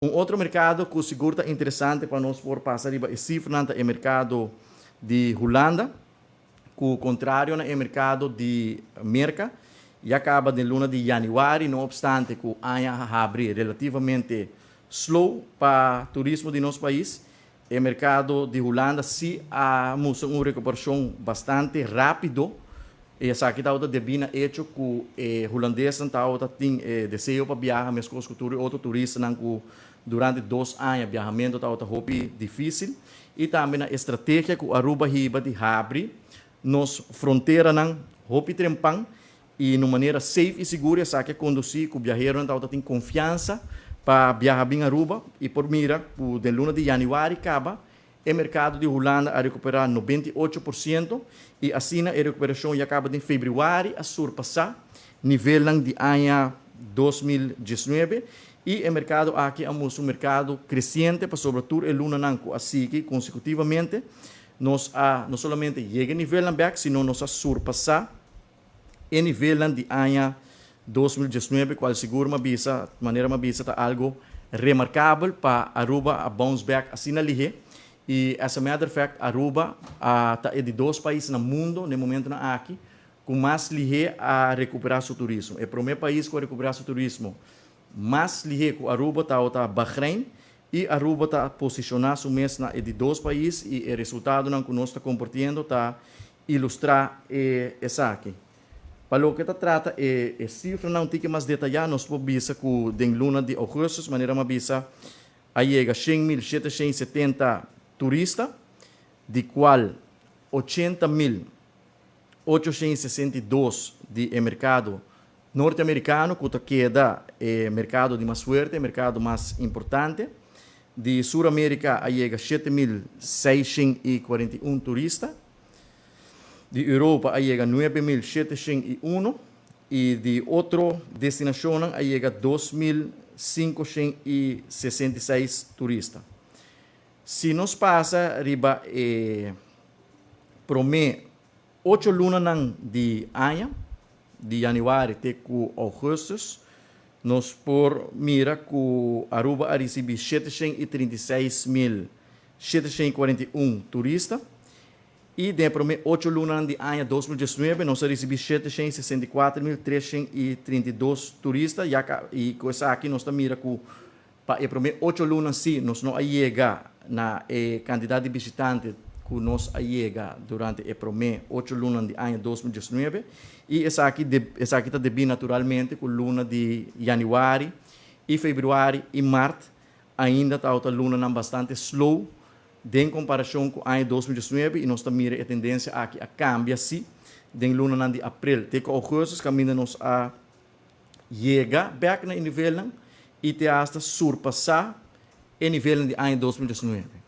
Um outro mercado que seguro está interessante para nós por passar é cifrando é o mercado de Holanda, que o contrário é o mercado de América, e acaba de luna de januário, não obstante que o ano abre relativamente slow para turismo de nosso país, o mercado de Holanda sim há uma recuperação bastante rápido. E essa aqui está de bina hecho que o holandês tem desejo para viajar, mas com outro turista que durante 2 anos viajamento está hobby difícil. E também a estratégia que Aruba hiba de abre nos fronteira não hobby trempang e de maneira safe e segura essa que conduzir que o viajero então tem confiança para viajar bem Aruba e por mira o de luna de januário acaba o mercado de Holanda a recuperar 98% e assim a recuperação já acaba em fevereiro a surpassar nível de ano 2019 e o mercado aqui é um mercado crescente para sobretudo o luna nanco assim que consecutivamente nós não somente chega a nível de back, sino nos a surpassar o nível de ano 2019, qual seguro de maneira está algo remarcável para Aruba a bounce back assim na lihe. E, as a matter of fact, Aruba está de 2 países no mundo, no momento aqui, com mais lihe a recuperar seu turismo. É o primeiro país que recuperar seu turismo. Mais lihe que Aruba está Bahrein, e Aruba está posicionado mesmo de 2 países, e o resultado que nós estamos compartilhando está ilustrar essa aqui. Para o que se trata, a cifra não tem que mais detalhar, nós podemos ver que em luna de agosto, de maneira mais visa, aí chega 100.770 turistas, de qual 80.862 de mercado norte-americano, que queda o mercado de mais forte, o mercado mais importante. De Sul-América, aí chega 7.641 turistas. De Europa, aí chega 9.701. E de outra destinação, aí chega 2.566 turistas. Se nós passa riba promê 8 lunas de ano, de januário até agosto, nós por mira que Aruba a receber 736.741 turistas e de promê 8 lunas de ano 2019 nós recebemos 764.332 turistas e com essa aqui nós mira que para o primeiro 8 lunas sim, nós não chega na quantidade de visitantes que nós chega durante o primeiro 8 lunas de ano 2019 e essa aqui está bem naturalmente com luna de januário e fevereiro e março ainda está outra luna bastante slow em comparação com o ano 2019 e nós também a tendência aqui a cambiar sim de luna de abril até agosto caminha nos a chega back na nível e te hasta surpassar o nível de ano 2019.